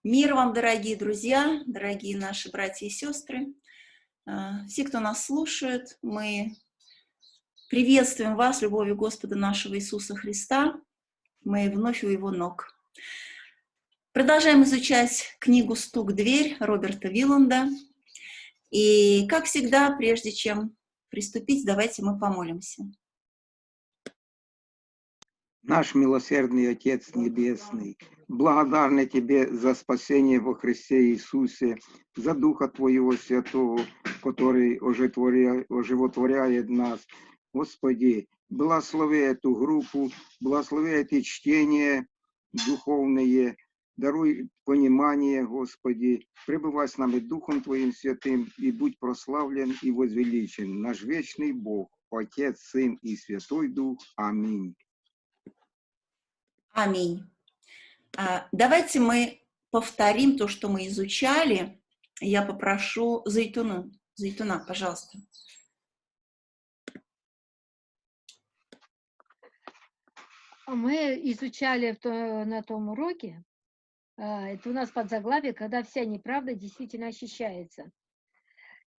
Мир вам, дорогие друзья, дорогие наши братья и сестры, все, кто нас слушает, мы приветствуем вас любовью Господа нашего Иисуса Христа. Мы вновь у Его ног. Продолжаем изучать книгу «Стук в дверь» Роберта Виланда. И, как всегда, прежде чем приступить, давайте мы помолимся. Наш милосердный Отец Небесный, благодарны Тебе за спасение во Христе Иисусе, за Духа Твоего Святого, который оживотворяет нас. Господи, благослови эту группу, благослови эти чтения духовные, даруй понимание, Господи, пребывай с нами Духом Твоим Святым и будь прославлен и возвеличен наш вечный Бог, Отец, Сын и Святой Дух. Аминь. Аминь. Давайте мы повторим то, что мы изучали. Я попрошу Зайтуна, пожалуйста. Мы изучали на том уроке, это у нас подзаглавие, когда вся неправда действительно ощущается.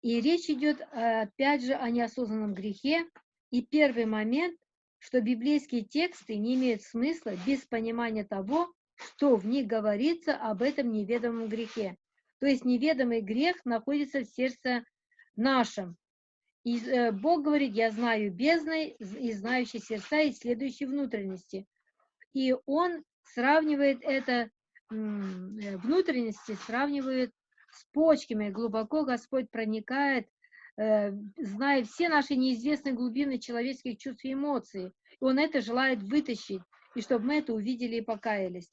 И речь идет, опять же, о неосознанном грехе. И первый момент, что библейские тексты не имеют смысла без понимания того, что в них говорится об этом неведомом грехе. То есть неведомый грех находится в сердце нашем. И Бог говорит: я знаю бездны, и знающие сердца, и исследующие внутренности. И Он сравнивает это, внутренности сравнивает с почками. Глубоко Господь проникает, зная все наши неизвестные глубины человеческих чувств и эмоций. И Он это желает вытащить, и чтобы мы это увидели и покаялись.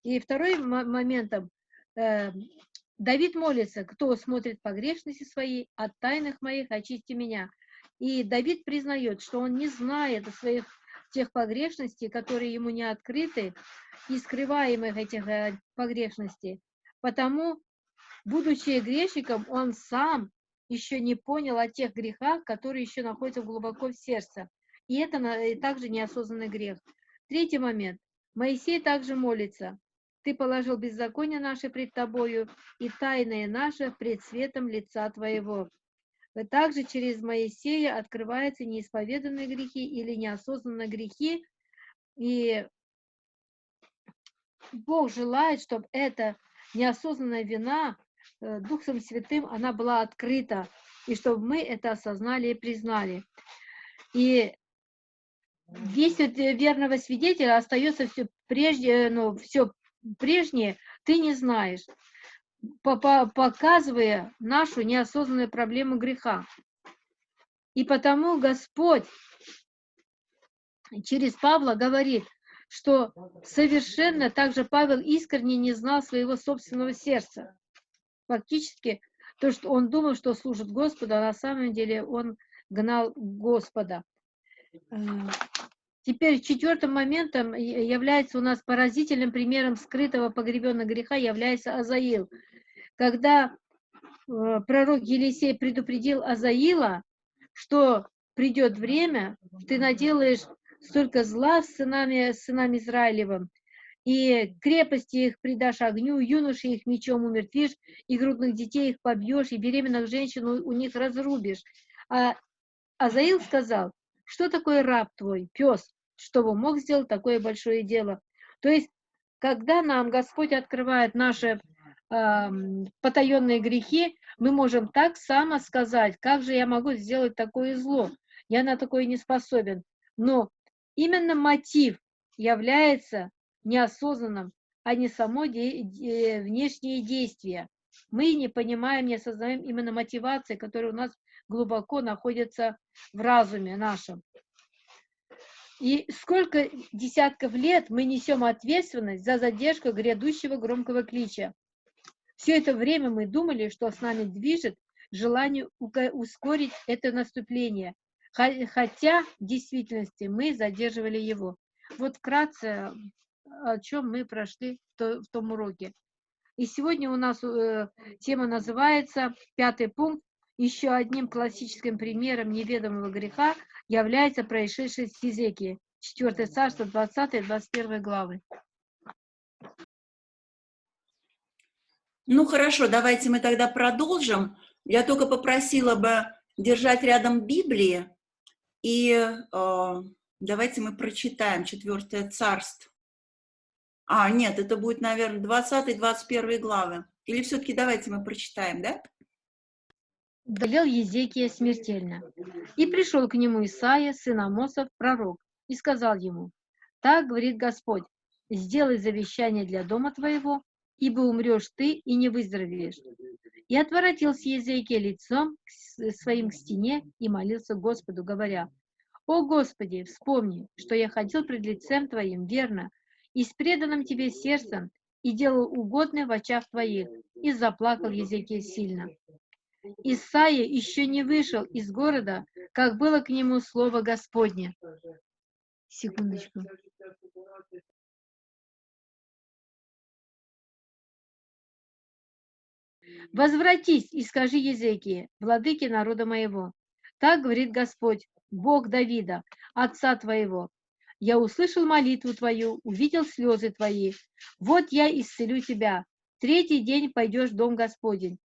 И вторым моментом, Давид молится: кто смотрит погрешности свои, от тайных моих очисти меня. И Давид признает, что он не знает о своих тех погрешностей, которые ему не открыты, и скрываемых этих погрешностей. Потому, будучи грешником, он сам еще не понял о тех грехах, которые еще находятся глубоко в сердце. И это также неосознанный грех. Третий момент. Моисей также молится: ты положил беззаконие наше пред тобою, и тайное наше пред светом лица твоего. Также через Моисея открываются неисповеданные грехи или неосознанные грехи, и Бог желает, чтобы эта неосознанная вина Духом Святым, она была открыта, и чтобы мы это осознали и признали. И весь от верного свидетеля остается все прежнее, ты не знаешь, показывая нашу неосознанную проблему греха. И потому Господь через Павла говорит, что совершенно также Павел искренне не знал своего собственного сердца. Фактически, то, что он думал, что служит Господу, а на самом деле он гнал Господа. Теперь четвертым моментом является у нас поразительным примером скрытого погребенного греха является Азаил. Когда пророк Елисей предупредил Азаила, что придет время, ты наделаешь столько зла с сынами Израилевым, и крепости их предашь огню, юноши их мечом умертвишь, и грудных детей их побьешь, и беременных женщин у них разрубишь. А Азаил сказал: что такое раб твой, пес, чтобы мог сделать такое большое дело? То есть, когда нам Господь открывает наши потаенные грехи, мы можем так само сказать: как же я могу сделать такое зло? Я на такое не способен. Но именно мотив является неосознанным, а не само внешнее действие. Мы не понимаем, не осознаем именно мотивации, которые у нас глубоко находятся в разуме нашем. И сколько десятков лет мы несем ответственность за задержку грядущего громкого клича. Все это время мы думали, что с нами движет желание ускорить это наступление, хотя в действительности мы задерживали его. Вот вкратце, о чем мы прошли в том уроке. И сегодня у нас тема называется, 5-й пункт: еще одним классическим примером неведомого греха является происшедшее с Хизекией. 4 царство, 20-21 главы. Ну хорошо, давайте мы тогда продолжим. Я только попросила бы держать рядом Библии, и давайте мы прочитаем 4 Царств. Нет, это будет, наверное, 20-21 главы. Или все-таки давайте мы прочитаем, да? Болел Езекия смертельно. И пришел к нему Исаия, сын Амосов, пророк, и сказал ему: «Так говорит Господь, сделай завещание для дома твоего, ибо умрешь ты и не выздоровеешь». И отворотился Езекия лицом своим к стене и молился Господу, говоря: «О Господи, вспомни, что я ходил пред лицем Твоим верно и с преданным Тебе сердцем, и делал угодное в очах Твоих». И заплакал Езекия сильно. Исаия еще не вышел из города, как было к нему слово Господне. Секундочку. «Возвратись и скажи Езекии, владыке народа моего: так говорит Господь, Бог Давида, отца твоего: я услышал молитву твою, увидел слезы твои. Вот я исцелю тебя. 3-й день пойдешь в дом Господень,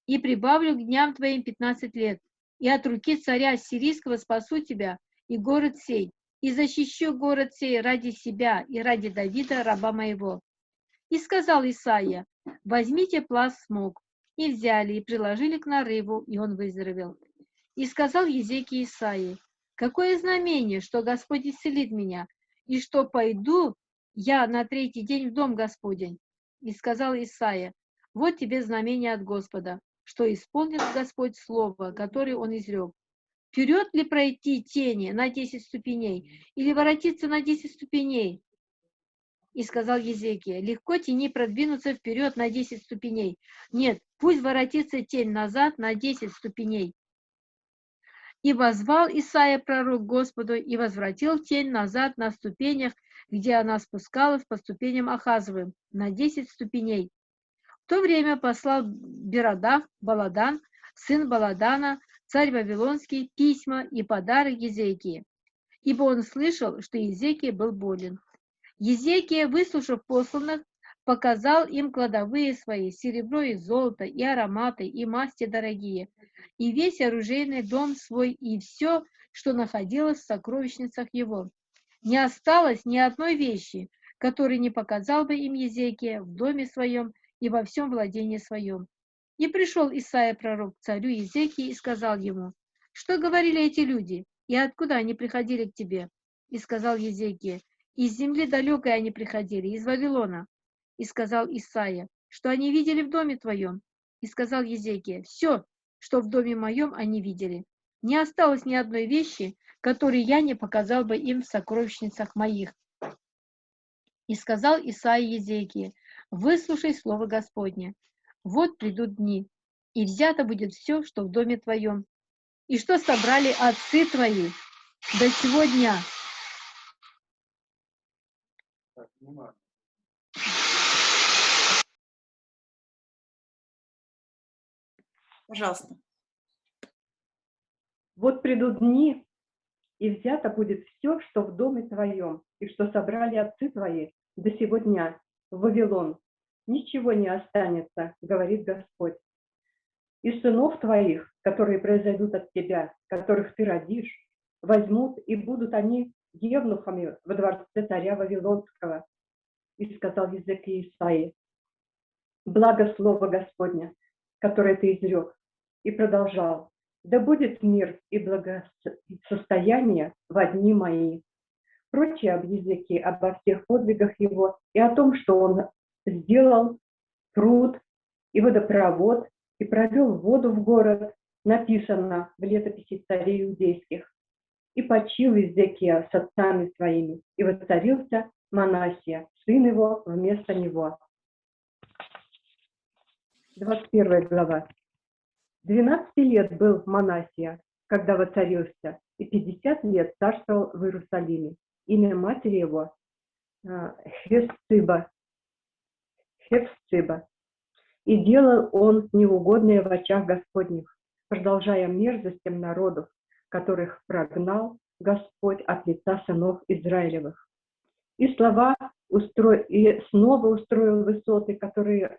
и прибавлю к дням твоим 15 лет, и от руки царя сирийского спасу тебя и город сей, и защищу город сей ради себя и ради Давида, раба моего». И сказал Исаия: «Возьмите пласт смог». И взяли, и приложили к нарыву, и он выздоровел. И сказал Езекия Исаии: «Какое знамение, что Господь исцелит меня, и что пойду я на 3-й день в дом Господень?» И сказал Исаия: «Вот тебе знамение от Господа, что исполнит Господь слово, которое он изрек. Вперед ли пройти тени на 10 ступеней, или воротиться на 10 ступеней?» И сказал Езекия: «Легко тени продвинуться вперед на 10 ступеней. Нет, пусть воротится тень назад на 10 ступеней». И воззвал Исаия пророк Господу, и возвратил тень назад на ступенях, где она спускалась по ступеням Ахазовым, на 10 ступеней. В то время послал Берадах, Баладан, сын Баладана, царь Вавилонский, письма и подарок Езекии, ибо он слышал, что Езекия был болен. Езекия, выслушав посланных, показал им кладовые свои, серебро и золото, и ароматы, и масти дорогие, и весь оружейный дом свой, и все, что находилось в сокровищницах его. Не осталось ни одной вещи, которой не показал бы им Езекия в доме своем и во всем владении своем. И пришел Исаия пророк к царю Езекии и сказал ему: «Что говорили эти люди, и откуда они приходили к тебе?» И сказал Езекия: «Из земли далекой они приходили, из Вавилона». И сказал Исаия: «Что они видели в доме твоем?» И сказал Езекия: «Все, что в доме моем они видели. Не осталось ни одной вещи, которой я не показал бы им в сокровищницах моих». И сказал Исаия Езекии: «Выслушай слово Господне. Вот придут дни, и взято будет все, что в доме твоем, и что собрали отцы твои до сего дня». Пожалуйста. Вот придут дни, и взято будет все, что в доме твоем, и что собрали отцы твои до сего дня в Вавилон. Ничего не останется, говорит Господь. И сынов твоих, которые произойдут от тебя, которых ты родишь, возьмут, и будут они евнухами во дворце царя Вавилонского». И сказал Езекия Исаии: «Благо слово Господня, которое ты изрек». И продолжал: «Да будет мир и благосостояние во дни мои». Прочее об Езекии, обо всех подвигах его и о том, что он сделал пруд и водопровод и провел воду в город, написано в летописи царей иудейских. И почил Езекия с отцами своими, и воцарился Манассия, сын его, вместо него. 21 глава. 12 лет был Манассия, когда воцарился, и 50 лет царствовал в Иерусалиме. Имя матери его Хефсиба. И делал он неугодное в очах Господних, продолжая мерзостям народов, которых прогнал Господь от лица сынов Израилевых. И снова устроил высоты, которые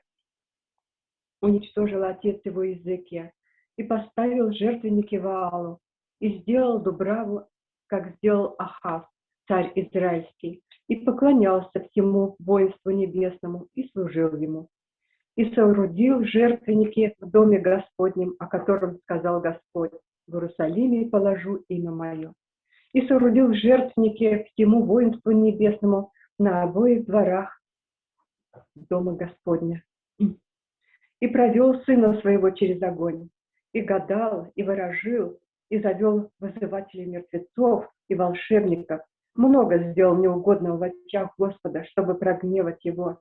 уничтожил отец его Иезекия, и поставил жертвенники Ваалу, и сделал дубраву, как сделал Ахав, царь израильский, и поклонялся всему воинству небесному, и служил ему. И соорудил жертвенники в доме Господнем, о котором сказал Господь: в Иерусалиме положу имя мое. И соорудил жертвенники всему воинству небесному на обоих дворах дома Господня. И провел сына своего через огонь, и гадал, и ворожил, и завел вызывателей мертвецов и волшебников. Много сделал неугодного в очах Господа, чтобы прогневать его.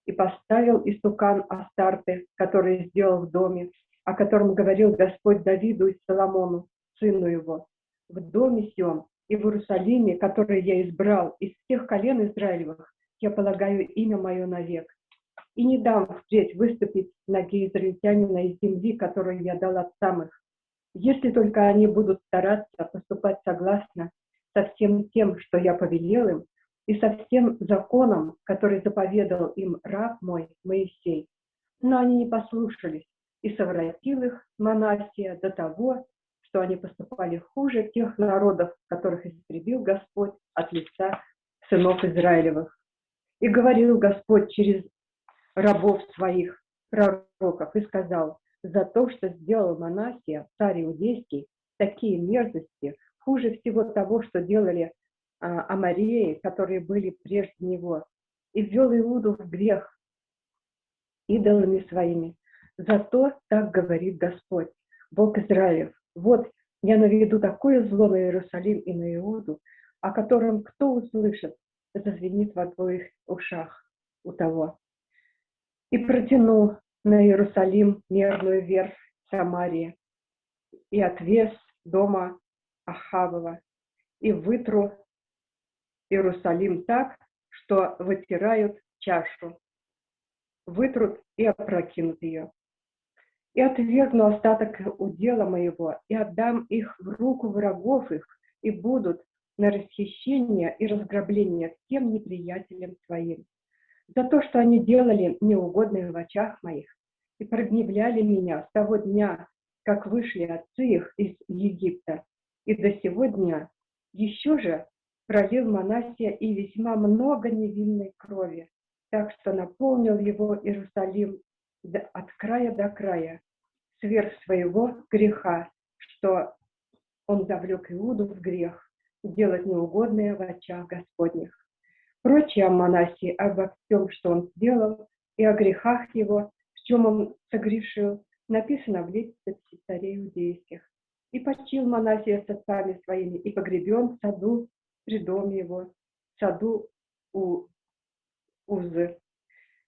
И поставил истукан Астарты, который сделал в доме, о котором говорил Господь Давиду и Соломону, сыну его, в доме сем и в Иерусалиме, который я избрал из всех колен Израилевых, я полагаю имя мое навек. И не дам впредь выступить ноги израильтянина из земли, которую я дал отцам их, если только они будут стараться поступать согласно со всем тем, что я повелел им, и со всем законом, который заповедал им раб мой Моисей. Но они не послушались, и совратил их Манассия до того, что они поступали хуже тех народов, которых истребил Господь от лица сынов Израилевых. И говорил Господь через рабов своих, пророков, и сказал: за то, что сделал Манассия, царь Иудейский, такие мерзости, хуже всего того, что делали амореи, которые были прежде него, и ввел Иуду в грех идолами своими. Зато так говорит Господь, Бог Израилев: вот я наведу такое зло на Иерусалим и на Иуду, о котором кто услышит, зазвенит в обоих ушах у того. И протяну на Иерусалим мерную верфь Самарии, и отвес дома Ахавова, и вытру Иерусалим так, что вытирают чашу, вытрут и опрокинут ее. И отвергну остаток удела моего, и отдам их в руку врагов их, и будут на расхищение и разграбление всем неприятелям своим. За то, что они делали неугодное в очах моих, и прогневляли меня с того дня, как вышли отцы их из Египта, и до сего дня. Еще же пролил Манассия и весьма много невинной крови, так что наполнил его Иерусалим от края до края, сверх своего греха, что он завлек Иуду в грех, делать неугодное в очах Господних. Прочее о Манассии, обо всем, что он сделал, и о грехах его, в чем он согрешил, написано в летописи царей иудейских. И почил Манассия с отцами своими, и погребен в саду при доме его, в саду у Узы.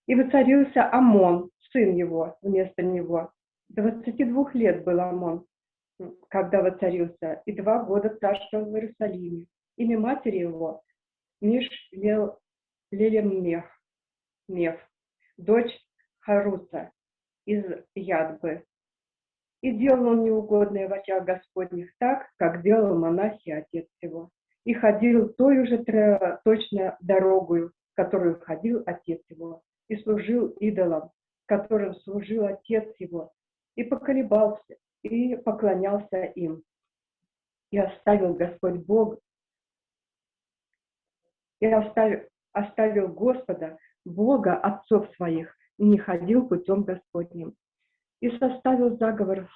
И воцарился Амон, сын его, вместо него. 22 лет был Амон, когда воцарился, и 2 года царствовал в Иерусалиме. Имя матери его Миш-Лелемех, дочь Харуса из Ядбы. И делал он неугодное в очах Господних так, как делал Манассия, отец его. И ходил той же точно дорогою, которую ходил отец его, и служил идолам, которым служил отец его, и поколебался, и поклонялся им. И оставил Господь Бог, и оставил Господа, Бога отцов своих, и не ходил путем Господним. И составили заговор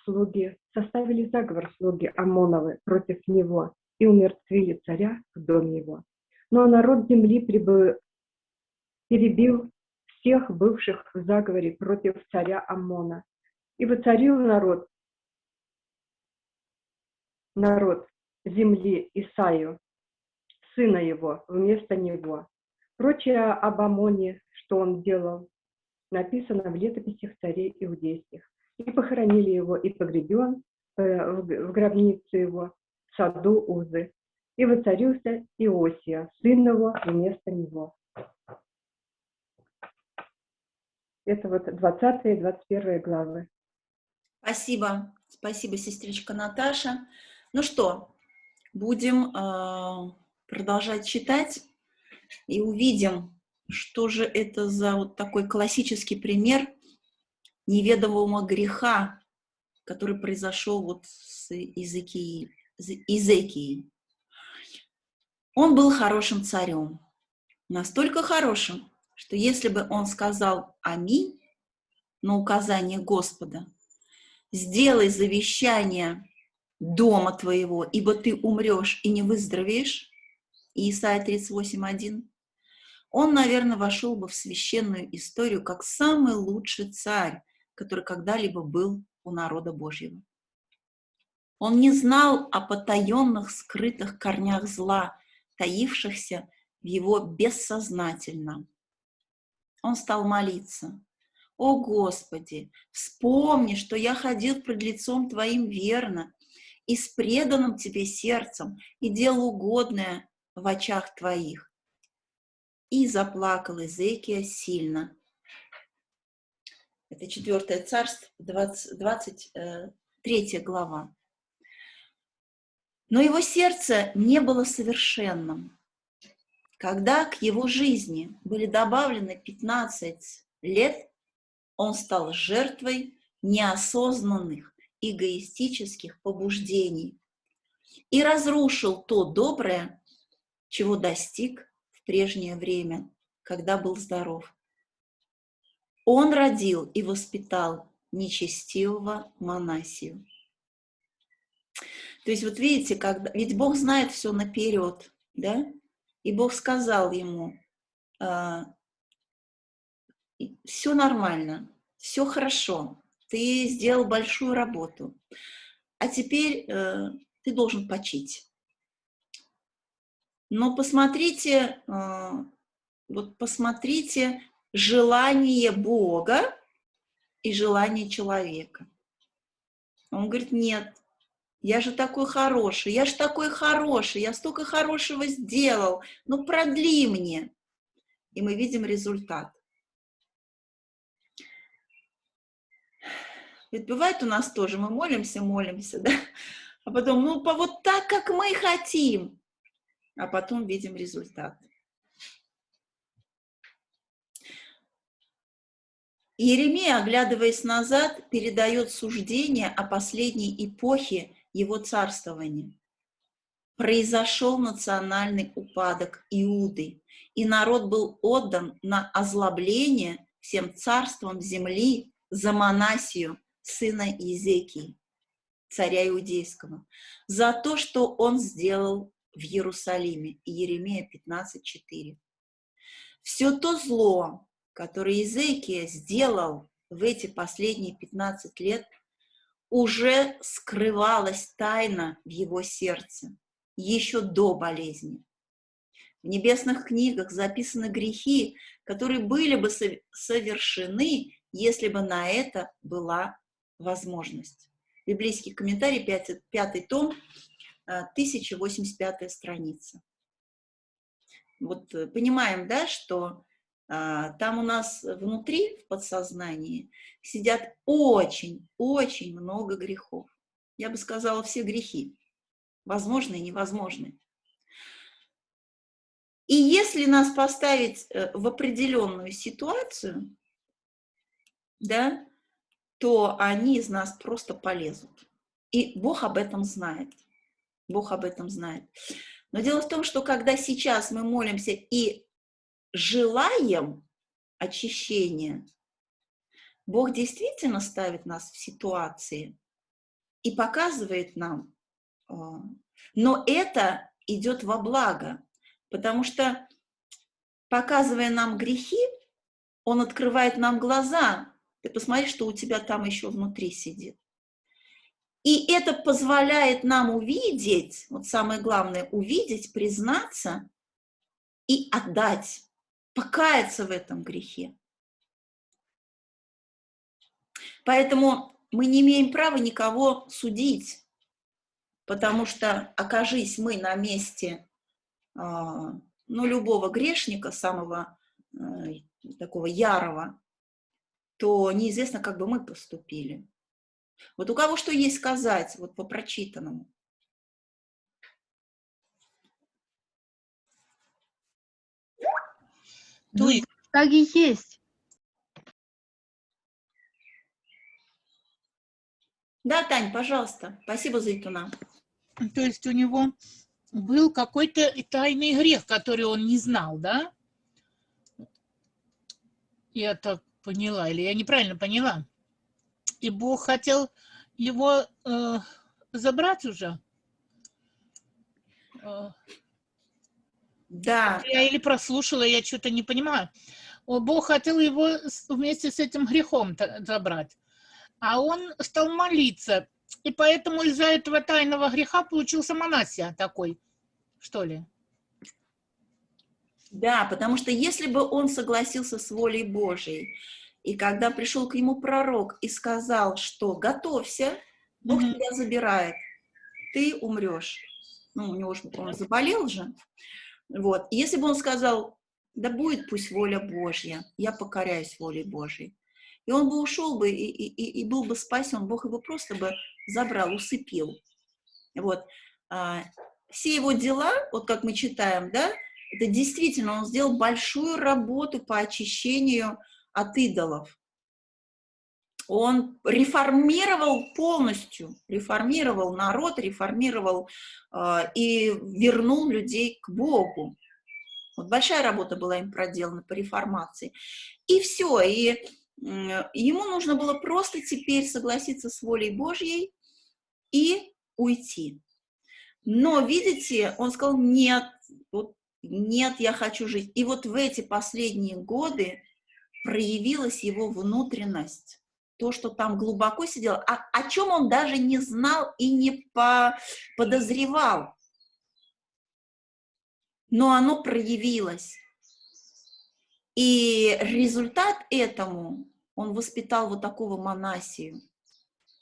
слуги Амоновы против него, и умертвили царя в доме его. Но народ земли перебил всех бывших в заговоре против царя Аммона. И воцарил народ земли Исаию, сына его, вместо него. Прочее об Амоне, что он делал, написано в летописях царей иудейских. И похоронили его, и погребен в гробнице его, в саду Узы. И воцарился Иосия, сын его, вместо него. Это вот 20 и 21 главы. Спасибо. Спасибо, сестричка Наташа. Ну что, будем продолжать читать и увидим, что же это за вот такой классический пример неведомого греха, который произошел вот с Изекией. Он был хорошим царем, настолько хорошим, что если бы он сказал «Аминь» на указание Господа, «Сделай завещание дома твоего, ибо ты умрешь и не выздоровеешь», Исайя 38:1, он, наверное, вошел бы в священную историю как самый лучший царь, который когда-либо был у народа Божьего. Он не знал о потаенных, скрытых корнях зла, таившихся в его бессознательном. Он стал молиться: «О Господи, вспомни, что я ходил пред лицом Твоим верно и с преданным Тебе сердцем и делал угодное в очах Твоих». И заплакал Изекия сильно. Это 4 Царств, 23 глава. Но его сердце не было совершенным. Когда к его жизни были добавлены 15 лет, он стал жертвой неосознанных эгоистических побуждений и разрушил то доброе, чего достиг в прежнее время, когда был здоров. Он родил и воспитал нечестивого Манассию. То есть вот видите, ведь Бог знает все наперед, да? И Бог сказал ему: все нормально, все хорошо, ты сделал большую работу, а теперь ты должен почить. Но посмотрите, посмотрите желание Бога и желание человека. Он говорит: нет, я же такой хороший, я столько хорошего сделал, ну продли мне. И мы видим результат. Ведь бывает у нас тоже, мы молимся, да, а потом, вот так, как мы хотим, а потом видим результат. Иеремия, оглядываясь назад, передает суждение о последней эпохе его царствования. Произошел национальный упадок Иуды, и народ был отдан на озлобление всем царством земли за Манассию, сына Изекии, царя Иудейского, за то, что он сделал в Иерусалиме. Иеремия 15:4. Все то зло, которое Изекия сделал в эти последние 15 лет, уже скрывалось тайно в его сердце, еще до болезни. В небесных книгах записаны грехи, которые были бы совершены, если бы на это была возможность. Библейский комментарий, 5 том, 1085 страница. Вот понимаем, да, что там у нас внутри, в подсознании, сидят очень много грехов. Я бы сказала, все грехи, возможные и невозможные. И если нас поставить в определенную ситуацию, да, то они из нас просто полезут. И Бог об этом знает. Бог об этом знает. Но дело в том, что когда сейчас мы молимся и желаем очищения, Бог действительно ставит нас в ситуации и показывает нам. Но это идет во благо, потому что, показывая нам грехи, Он открывает нам глаза. Ты посмотри, что у тебя там еще внутри сидит. И это позволяет нам увидеть, вот самое главное, увидеть, признаться и отдать, покаяться в этом грехе. Поэтому мы не имеем права никого судить, потому что, окажись мы на месте любого грешника, самого такого ярого, то неизвестно, как бы мы поступили. Вот у кого что есть сказать вот по прочитанному? Так и есть. Да, Тань, пожалуйста. Спасибо, Зайтуна. То есть у него был какой-то тайный грех, который он не знал, да? Я так поняла, или я неправильно поняла? И Бог хотел его забрать уже? Да, Я или прослушала, я что-то не понимаю. Бог хотел его вместе с этим грехом забрать. А он стал молиться. И поэтому из-за этого тайного греха получился Манасия такой, что ли? да, потому что если бы он согласился с волей Божией, и когда пришел к нему пророк и сказал, что готовься, Бог тебя забирает, ты умрешь. Ну, у него же он заболел же. Вот. И если бы он сказал, да будет пусть воля Божья, я покоряюсь воле Божьей, и он бы ушел бы и был бы спасен, Бог его просто бы забрал, усыпил. Вот. Все его дела, вот как мы читаем, да, это действительно он сделал большую работу по очищению от идолов. Он реформировал полностью, реформировал народ, реформировал и вернул людей к Богу. Вот большая работа была им проделана по реформации. И все, и ему нужно было просто теперь согласиться с волей Божьей и уйти. Но, видите, он сказал, нет, вот, нет, я хочу жить. И вот в эти последние годы проявилась его внутренность, то, что там глубоко сидело, о чем он даже не знал и не подозревал. Но оно проявилось. И результат этому, он воспитал вот такого Манасию.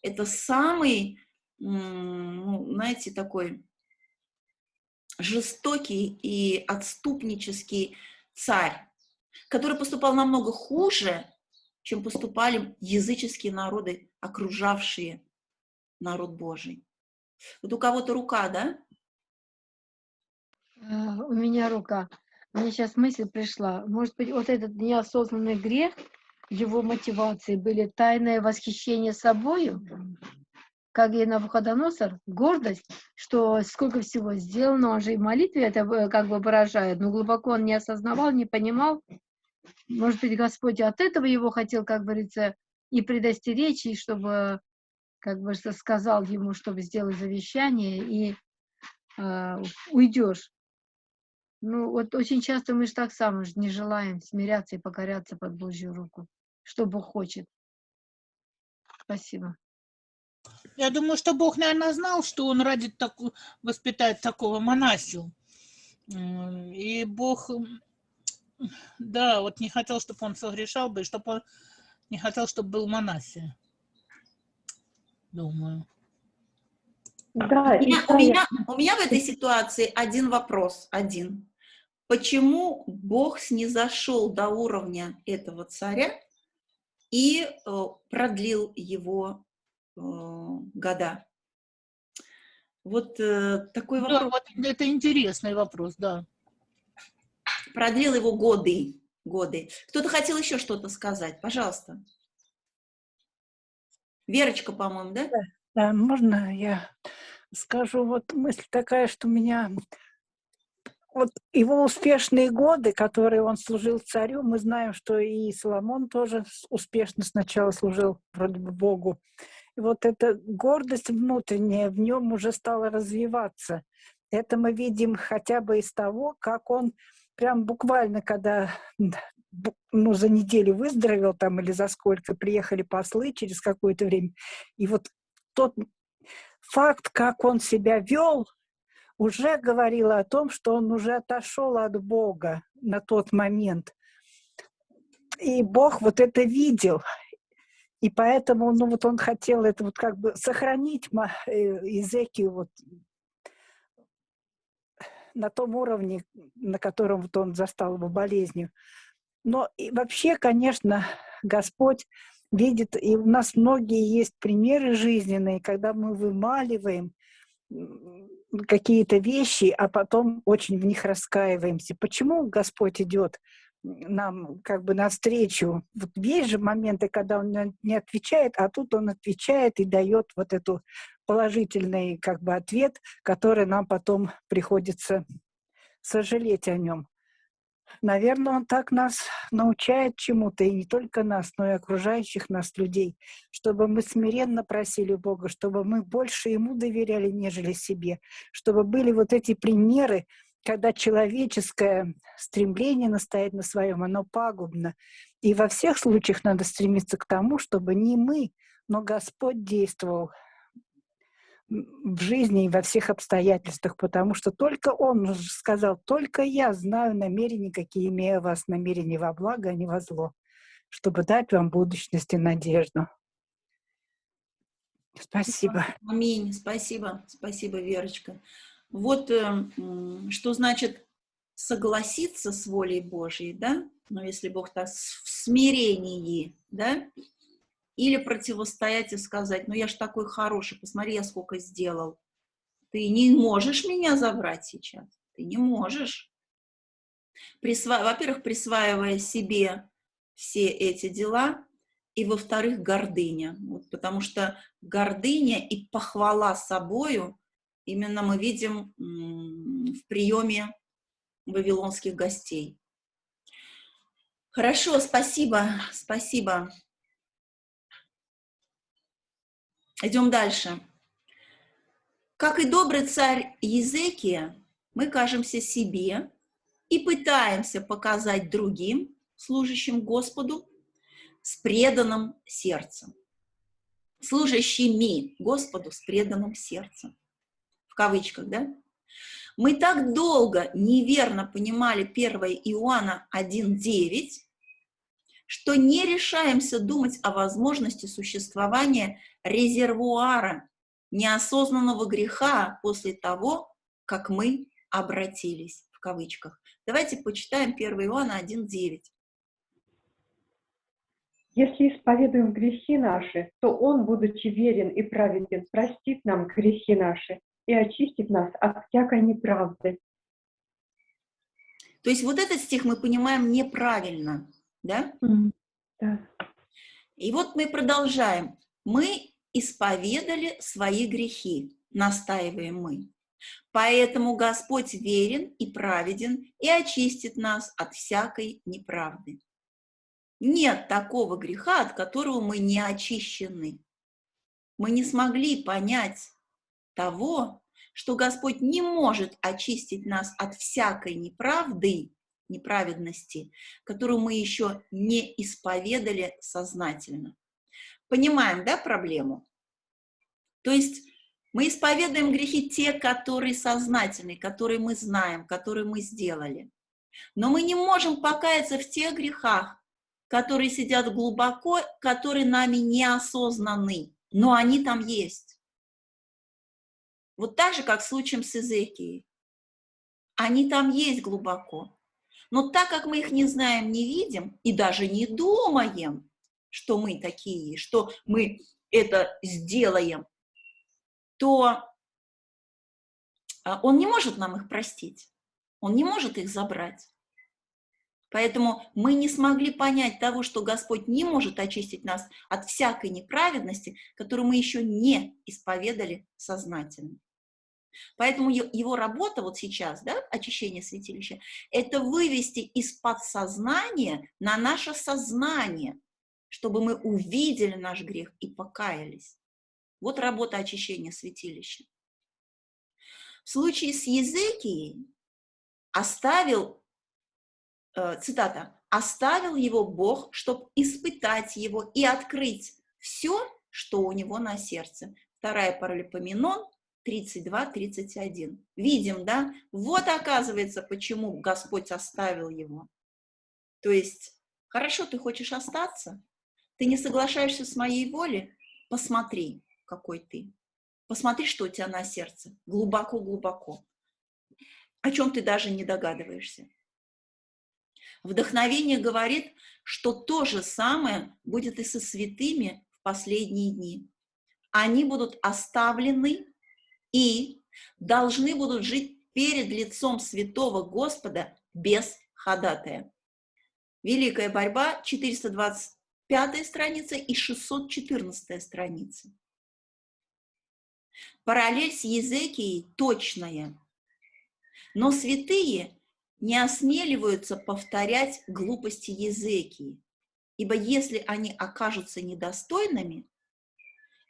Это самый, знаете, такой жестокий и отступнический царь, который поступал намного хуже, чем поступали языческие народы, окружавшие народ Божий. Вот у кого-то рука, да? У меня рука. Мне сейчас мысль пришла. Может быть, вот этот неосознанный грех, его мотивации были тайное восхищение собою, как и Навуходоносор, гордость, что сколько всего сделано, он же и в молитве это как бы выражает, но глубоко он не осознавал, не понимал. Может быть, Господь от этого его хотел, как говорится, и предостеречь, и чтобы, как бы сказал ему, чтобы сделать завещание, и уйдешь. Ну, вот очень часто мы же так само не желаем смиряться и покоряться под Божью руку, что Бог хочет. Спасибо. Я думаю, что Бог, наверное, знал, что он ради воспитать такого Манасию. И Бог, да, вот не хотел, чтобы он согрешал бы, и чтобы он не хотел, чтобы был Манасия. Думаю. Да, У меня в этой ситуации один вопрос, один. Почему Бог снизошел до уровня этого царя и продлил его года? Вот такой вопрос. Да, вот это интересный вопрос, да. Продлил его годы. Кто-то хотел еще что-то сказать? Пожалуйста. Верочка, по-моему, да? Да, можно я скажу? Вот мысль такая, что у меня... Вот его успешные годы, которые он служил царю, мы знаем, что и Соломон тоже успешно сначала служил вроде бы Богу. И вот эта гордость внутренняя в нем уже стала развиваться. Это мы видим хотя бы из того, как он прям буквально, когда за неделю выздоровел там или за сколько, приехали послы через какое-то время. И вот тот факт, как он себя вел, уже говорило о том, что он уже отошел от Бога на тот момент. И Бог вот это видел. И поэтому он хотел это вот как бы сохранить Иезекию вот на том уровне, на котором вот он застал его болезнью. Но и вообще, конечно, Господь видит, и у нас многие есть примеры жизненные, когда мы вымаливаем какие-то вещи, а потом очень в них раскаиваемся. Почему Господь идет нам как бы навстречу. Вот есть же моменты, когда он не отвечает, а тут он отвечает и дает вот эту положительный как бы ответ, который нам потом приходится сожалеть о нем. Наверное, он так нас научает чему-то, и не только нас, но и окружающих нас людей, чтобы мы смиренно просили Бога, чтобы мы больше Ему доверяли, нежели себе, чтобы были вот эти примеры, когда человеческое стремление настоять на своем, оно пагубно. И во всех случаях надо стремиться к тому, чтобы не мы, но Господь действовал в жизни и во всех обстоятельствах, потому что только Он сказал, только я знаю намерения, какие имею о вас, намерения во благо, а не во зло, чтобы дать вам будущность и надежду. Спасибо. Аминь. Спасибо. Спасибо, Верочка. Вот что значит согласиться с волей Божьей, да? Но если Бог так в смирении, да? Или противостоять и сказать, ну я ж такой хороший, посмотри, я сколько сделал. Ты не можешь меня забрать сейчас. Ты не можешь. Во-первых, присваивая себе все эти дела, и, во-вторых, гордыня. Вот, потому что гордыня и похвала собою именно мы видим в приеме вавилонских гостей. Хорошо, спасибо, спасибо. Идем дальше. Как и добрый царь Езекия, мы кажемся себе и пытаемся показать другим, служащим Господу, с преданным сердцем. Служащими Господу с преданным сердцем. В кавычках, да? Мы так долго неверно понимали 1 Иоанна 1:9, что не решаемся думать о возможности существования резервуара неосознанного греха после того, как мы обратились, в кавычках. Давайте почитаем 1 Иоанна 1:9. Если исповедуем грехи наши, то Он, будучи верен и праведен, простит нам грехи наши и очистит нас от всякой неправды. То есть вот этот стих мы понимаем неправильно, да? Да. И вот мы продолжаем. Мы исповедали свои грехи, настаиваем мы. Поэтому Господь верен и праведен и очистит нас от всякой неправды. Нет такого греха, от которого мы не очищены. Мы не смогли понять того, что Господь не может очистить нас от всякой неправды, неправедности, которую мы еще не исповедали сознательно. Понимаем, да, проблему? То есть мы исповедуем грехи те, которые сознательные, которые мы знаем, которые мы сделали. Но мы не можем покаяться в тех грехах, которые сидят глубоко, которые нами не осознаны, но они там есть. Вот так же, как в случае с Езекией. Они там есть глубоко. Но так как мы их не знаем, не видим и даже не думаем, что мы такие, что мы это сделаем, то он не может нам их простить, он не может их забрать. Поэтому мы не смогли понять того, что Господь не может очистить нас от всякой неправедности, которую мы еще не исповедали сознательно. Поэтому его работа вот сейчас, да, очищение святилища, это вывести из подсознания на наше сознание, чтобы мы увидели наш грех и покаялись. Вот работа очищения святилища. В случае с Езекией цитата, «оставил его Бог, чтобы испытать его и открыть все, что у него на сердце». 2 Паралипоменон 32-31. Видим, да? Вот оказывается, почему Господь оставил его. То есть, хорошо, ты хочешь остаться? Ты не соглашаешься с моей волей? Посмотри, какой ты. Посмотри, что у тебя на сердце. Глубоко-глубоко. О чем ты даже не догадываешься. Вдохновение говорит, что то же самое будет и со святыми в последние дни. Они будут оставлены и должны будут жить перед лицом святого Господа без ходатая. Великая борьба, 425 страница и 614 страница. Параллель с Езекией точная. Но святые не осмеливаются повторять глупости Езекии, ибо если они окажутся недостойными,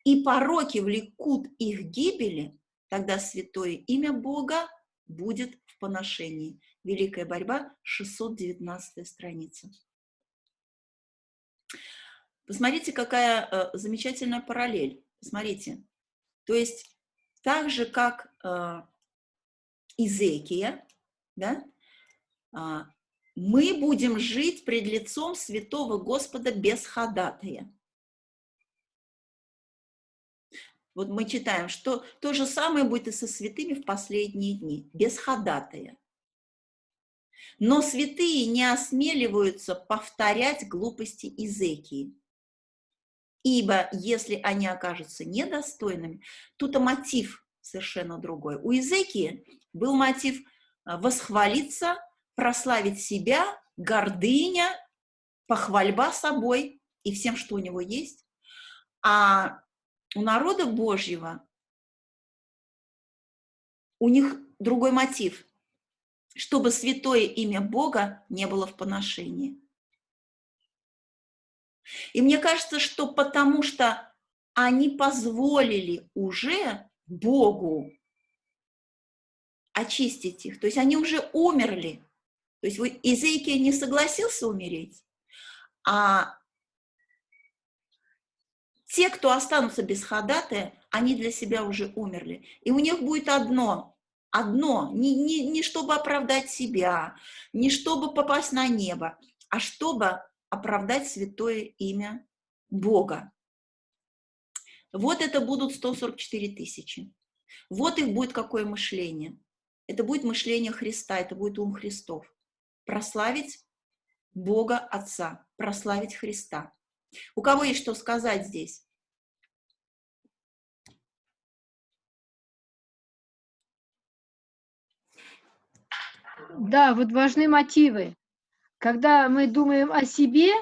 и пороки влекут их гибели, тогда святое имя Бога будет в поношении. Великая борьба, 619 страница. Посмотрите, какая замечательная параллель. Посмотрите. То есть так же, как Изекия, да, мы будем жить пред лицом святого Господа без ходатая. Вот мы читаем, что то же самое будет и со святыми в последние дни, без ходатая. Но святые не осмеливаются повторять глупости Изекии. Ибо если они окажутся недостойными, тут мотив совершенно другой. У Изекии был мотив восхвалиться, прославить себя, гордыня, похвальба собой и всем, что у него есть. А у народа Божьего, у них другой мотив, чтобы святое имя Бога не было в поношении. И мне кажется, что потому что они позволили уже Богу очистить их, то есть они уже умерли. То есть Изекия не согласился умереть, а те, кто останутся без ходатая, они для себя уже умерли. И у них будет одно, не чтобы оправдать себя, не чтобы попасть на небо, а чтобы оправдать святое имя Бога. Вот это будут 144 тысячи. Вот их будет какое мышление. Это будет мышление Христа, это будет ум Христов. Прославить Бога Отца, прославить Христа. У кого есть что сказать здесь? Да, вот важны мотивы. Когда мы думаем о себе,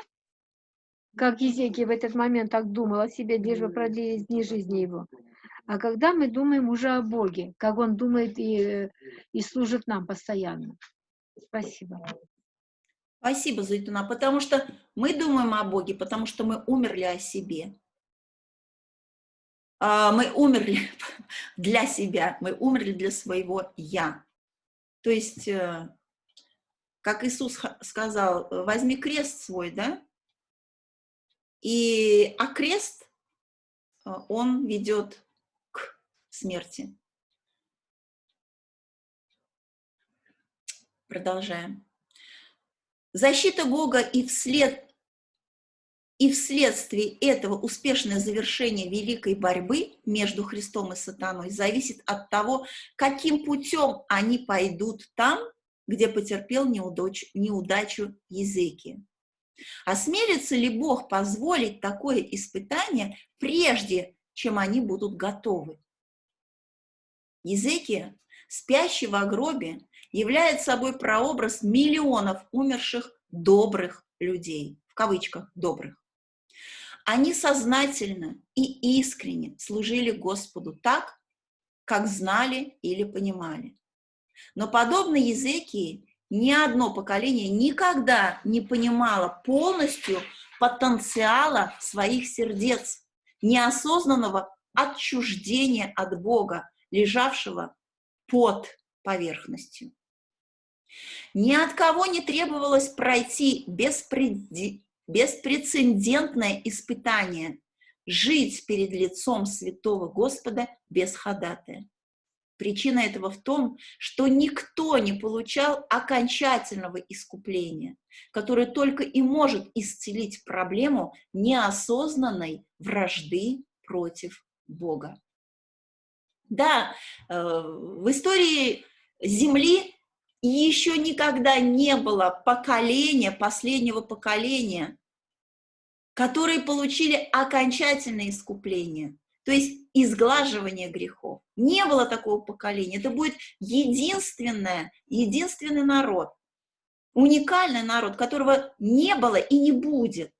как Езекия в этот момент так думал о себе, лишь бы продлились дни жизни его, а когда мы думаем уже о Боге, как Он думает и служит нам постоянно. Спасибо. Спасибо, Зайтуна, потому что мы думаем о Боге, потому что мы умерли о себе. Мы умерли для себя, мы умерли для своего «я». То есть, как Иисус сказал, возьми крест свой, да? А крест, он ведет к смерти. Продолжаем. Защита Бога и вследствие этого успешное завершение великой борьбы между Христом и сатаной зависит от того, каким путем они пойдут там, где потерпел неудачу Езекия. Осмелится ли Бог позволить такое испытание, прежде чем они будут готовы? Езекия, спящий в гробе, является собой прообраз миллионов умерших добрых людей, в кавычках добрых. Они сознательно и искренне служили Господу так, как знали или понимали. Но подобно Езекии, ни одно поколение никогда не понимало полностью потенциала своих сердец, неосознанного отчуждения от Бога, лежавшего под поверхностью. Ни от кого не требовалось пройти беспрецедентное испытание, жить перед лицом святого Господа без ходатая. Причина этого в том, что никто не получал окончательного искупления, которое только и может исцелить проблему неосознанной вражды против Бога. Да, в истории Земли еще никогда не было последнего поколения, которые получили окончательное искупление, то есть изглаживание грехов. Не было такого поколения. Это будет единственный народ, Уникальный народ, которого не было и не будет.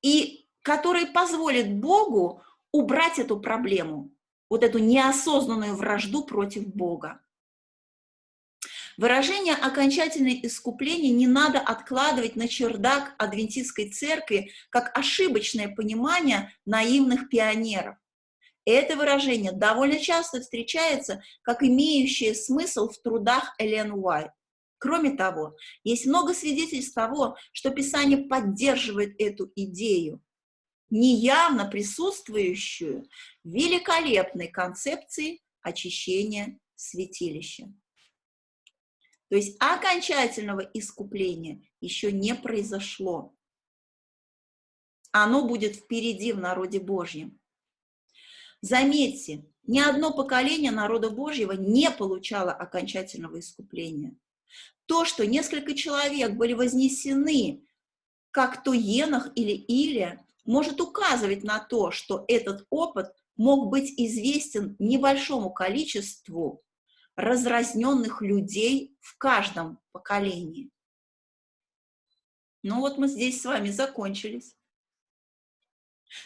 И который позволит Богу убрать эту проблему, вот эту неосознанную вражду против Бога. Выражение «окончательное искупление» не надо откладывать на чердак адвентистской церкви как ошибочное понимание наивных пионеров. Это выражение довольно часто встречается как имеющее смысл в трудах Эллен Уайт. Кроме того, есть много свидетельств того, что Писание поддерживает эту идею, неявно присутствующую в великолепной концепции очищения святилища. То есть окончательного искупления еще не произошло. Оно будет впереди в народе Божьем. Заметьте, ни одно поколение народа Божьего не получало окончательного искупления. То, что несколько человек были вознесены, как то Енох или Илия, может указывать на то, что этот опыт мог быть известен небольшому количеству разразненных людей в каждом поколении. Ну вот мы здесь с вами закончились.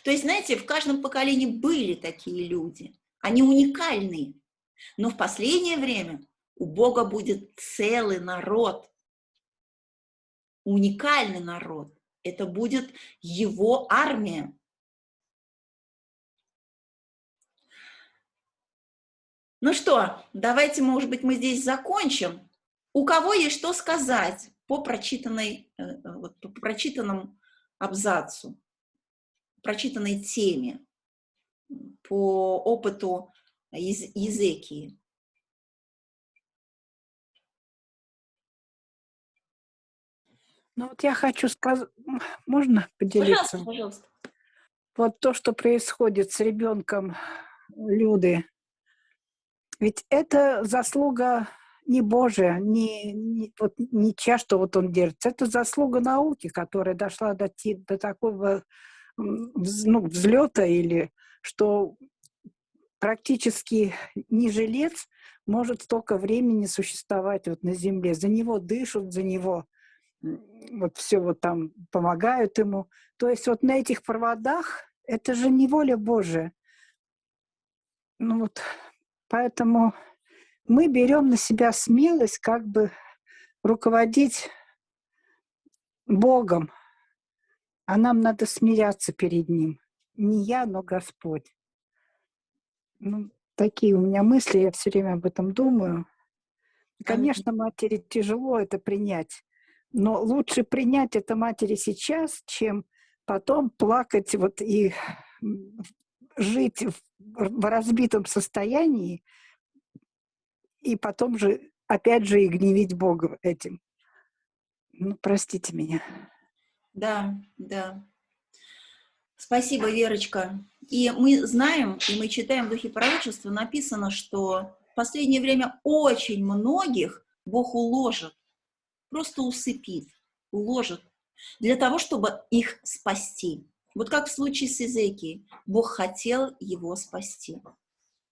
То есть, знаете, в каждом поколении были такие люди. Они уникальны. Но в последнее время у Бога будет целый народ. Уникальный народ. Это будет его армия. Ну что, давайте, может быть, мы здесь закончим. У кого есть что сказать по прочитанному абзацу, прочитанной теме, по опыту Иезекии? Ну вот я хочу сказать, можно поделиться? Пожалуйста, пожалуйста. Вот то, что происходит с ребенком Люды, ведь это заслуга не Божия, не чья, что вот он держится. Это заслуга науки, которая дошла до такого взлета, или что практически не жилец может столько времени существовать вот на земле. За него дышат, за него вот все вот там помогают ему. То есть вот на этих проводах это же не воля Божия. Ну вот, поэтому мы берем на себя смелость как бы руководить Богом, а нам надо смиряться перед Ним. Не я, но Господь. Ну, такие у меня мысли, я все время об этом думаю. Конечно, матери тяжело это принять, но лучше принять это матери сейчас, чем потом плакать вот и жить в разбитом состоянии, и потом же, опять же, и гневить Бога этим. Ну, простите меня. Да, да. Спасибо, Верочка. И мы знаем, и мы читаем в Духе пророчества, написано, что в последнее время очень многих Бог уложит, просто усыпит, уложит, для того, чтобы их спасти. Вот как в случае с Иезекией. Бог хотел его спасти,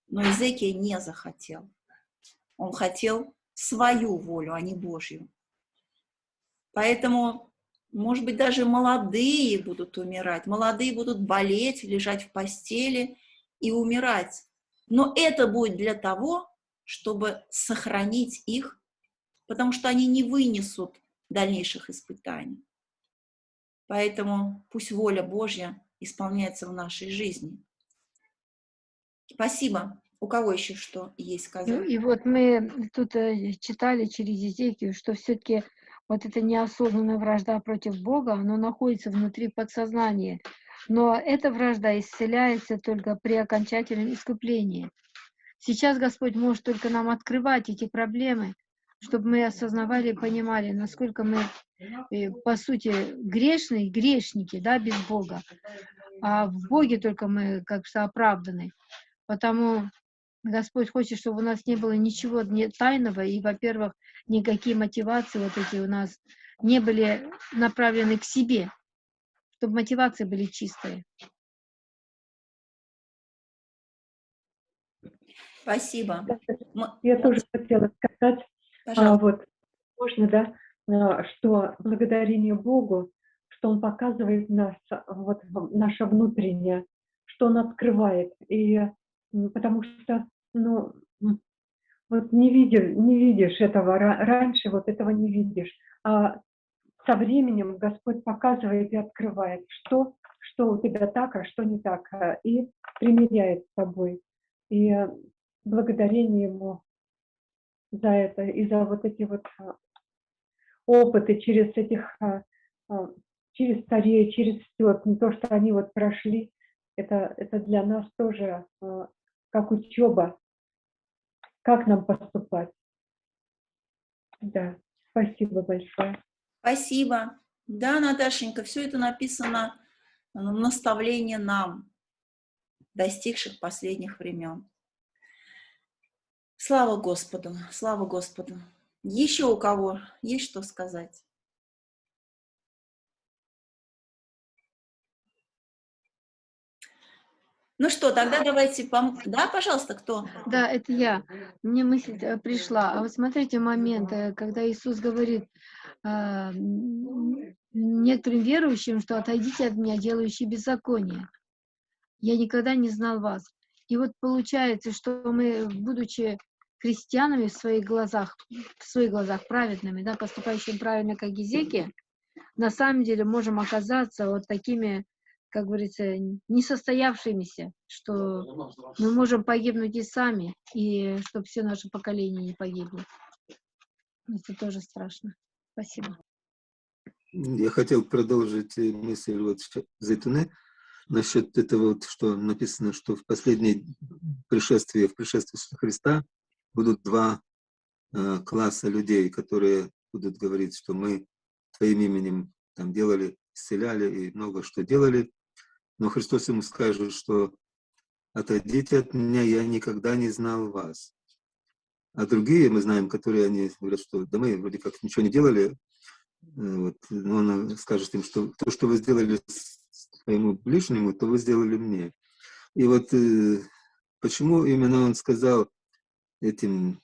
но Иезекия не захотел. Он хотел свою волю, а не Божью. Поэтому, может быть, даже молодые будут умирать, молодые будут болеть, лежать в постели и умирать. Но это будет для того, чтобы сохранить их, потому что они не вынесут дальнейших испытаний. Поэтому пусть воля Божья исполняется в нашей жизни. Спасибо. У кого еще что есть сказать? И вот мы тут читали через Иезекию, что все-таки вот эта неосознанная вражда против Бога, она находится внутри подсознания. Но эта вражда исцеляется только при окончательном искуплении. Сейчас Господь может только нам открывать эти проблемы, чтобы мы осознавали и понимали, насколько мы, по сути, грешные, грешники, да, без Бога. А в Боге только мы как бы оправданы. Потому Господь хочет, чтобы у нас не было ничего тайного, и, во-первых, никакие мотивации вот эти у нас не были направлены к себе, чтобы мотивации были чистые. Спасибо. Я тоже хотела сказать, Пожалуйста. вот можно, да, что благодарение Богу, что Он показывает нас, вот наше внутреннее, что Он открывает. И потому что, ну, вот не видишь этого раньше, вот этого не видишь. А со временем Господь показывает и открывает, что у тебя так, а что не так, и примиряет с тобой. И благодарение Ему за это, и за вот эти вот опыты через через царей, через все, то, что они вот прошли, это для нас тоже как учеба, как нам поступать. Да, спасибо большое. Спасибо. Да, Наташенька, все это написано наставление нам, достигших последних времен. Слава Господу, слава Господу. Еще у кого есть что сказать? Ну что, тогда давайте... Да, пожалуйста, кто? Да, это я. Мне мысль пришла. А вот смотрите момент, когда Иисус говорит некоторым верующим, что отойдите от меня, делающие беззаконие. Я никогда не знал вас. И вот получается, что мы, будучи христианами в своих глазах праведными, да, поступающими правильно, как Гизеки, на самом деле можем оказаться вот такими, как говорится, несостоявшимися, что мы можем погибнуть и сами, и чтобы все наши поколения не погибли. Это тоже страшно. Спасибо. Я хотел продолжить мысль вот Зайтуны насчет этого, вот, что написано, что в последнее пришествие, в пришествии Иисуса Христа будут два класса людей, которые будут говорить, что мы Твоим именем там делали, исцеляли и много что делали, но Христос ему скажет, что отойдите от меня, я никогда не знал вас. А другие, мы знаем, которые они говорят, что да мы вроде как ничего не делали, вот, но он скажет им, что то, что вы сделали своему ближнему, то вы сделали мне. И вот почему именно он сказал этим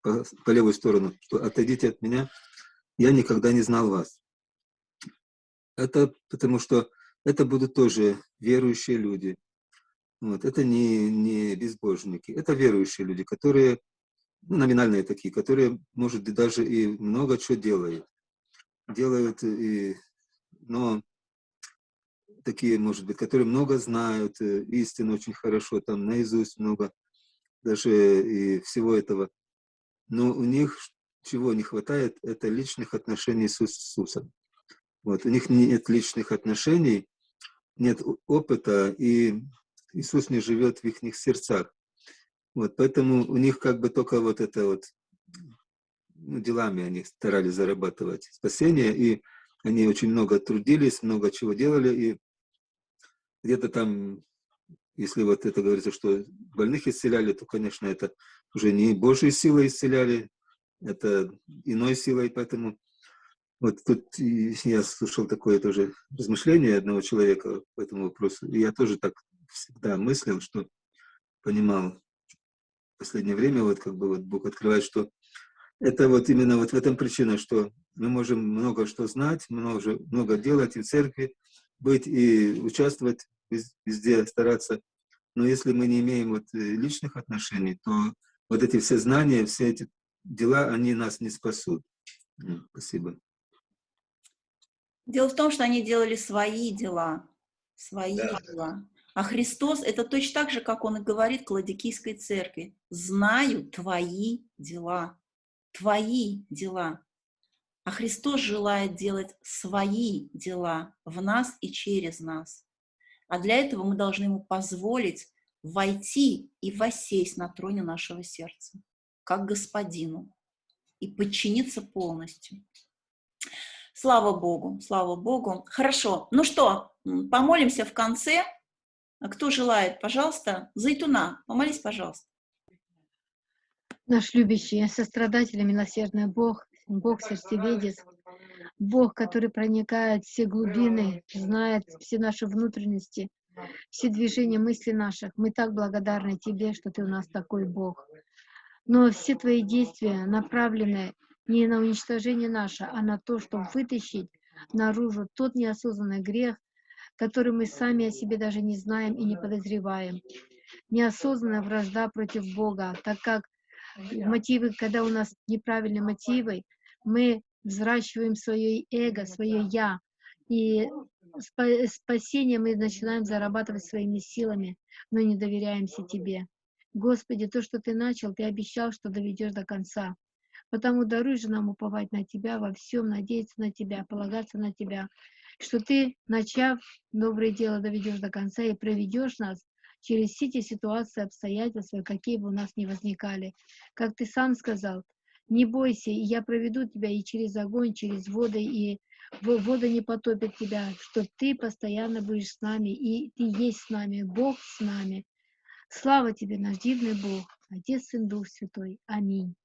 по левую сторону, что отойдите от меня, я никогда не знал вас. Это потому что это будут тоже верующие люди. Вот, это не безбожники, это верующие люди, которые, ну, номинальные такие, которые, может быть, даже и много чего делают, но такие, может быть, которые много знают, истину очень хорошо, там наизусть много, даже и всего этого. Но у них чего не хватает, это личных отношений с Иисусом. Вот, у них нет личных отношений, нет опыта, и Иисус не живет в их сердцах. Вот, поэтому у них как бы только вот это вот, ну, делами они старались зарабатывать спасение, и они очень много трудились, много чего делали, и где-то там, если вот это говорится, что больных исцеляли, то, конечно, это уже не Божьей силой исцеляли, это иной силой, поэтому вот тут я слушал такое тоже размышление одного человека по этому вопросу, и я тоже так всегда мыслил, что понимал в последнее время, вот как бы вот Бог открывает, что это вот именно вот в этом причина, что мы можем много что знать, много делать и в церкви быть, и участвовать везде, стараться, но если мы не имеем вот личных отношений, то вот эти все знания, все эти дела, они нас не спасут. Спасибо. Дело в том, что они делали свои дела, Да. дела. А Христос, это точно так же, как Он и говорит к Ладикийской церкви, «Знаю твои дела». Твои дела. А Христос желает делать свои дела в нас и через нас. А для этого мы должны Ему позволить войти и воссесть на троне нашего сердца, как Господину, и подчиниться полностью. Слава Богу, слава Богу. Хорошо, ну что, помолимся в конце. Кто желает, пожалуйста, Зайтуна, помолись, пожалуйста. Наш любящий, сострадательный, милосердный Бог, Бог сердцеведец, Бог, который проникает в все глубины, знает все наши внутренности, все движения мыслей наших. Мы так благодарны Тебе, что Ты у нас такой Бог. Но все Твои действия направлены не на уничтожение наше, а на то, чтобы вытащить наружу тот неосознанный грех, который мы сами о себе даже не знаем и не подозреваем. Неосознанная вражда против Бога, так как мотивы, когда у нас неправильные мотивы, мы взращиваем свое эго, свое «я», и спасение мы начинаем зарабатывать своими силами, но не доверяемся Тебе. Господи, то, что Ты начал, Ты обещал, что доведешь до конца. Потому даруй же нам уповать на Тебя во всем, надеяться на Тебя, полагаться на Тебя, что Ты, начав доброе дело, доведешь до конца и проведешь нас через все те ситуации, обстоятельства, какие бы у нас ни возникали. Как Ты сам сказал, не бойся, и я проведу тебя и через огонь, через воды, и вода не потопит тебя, что Ты постоянно будешь с нами, и Ты есть с нами, Бог с нами. Слава Тебе, наш дивный Бог, Отец, Сын, Дух Святой. Аминь.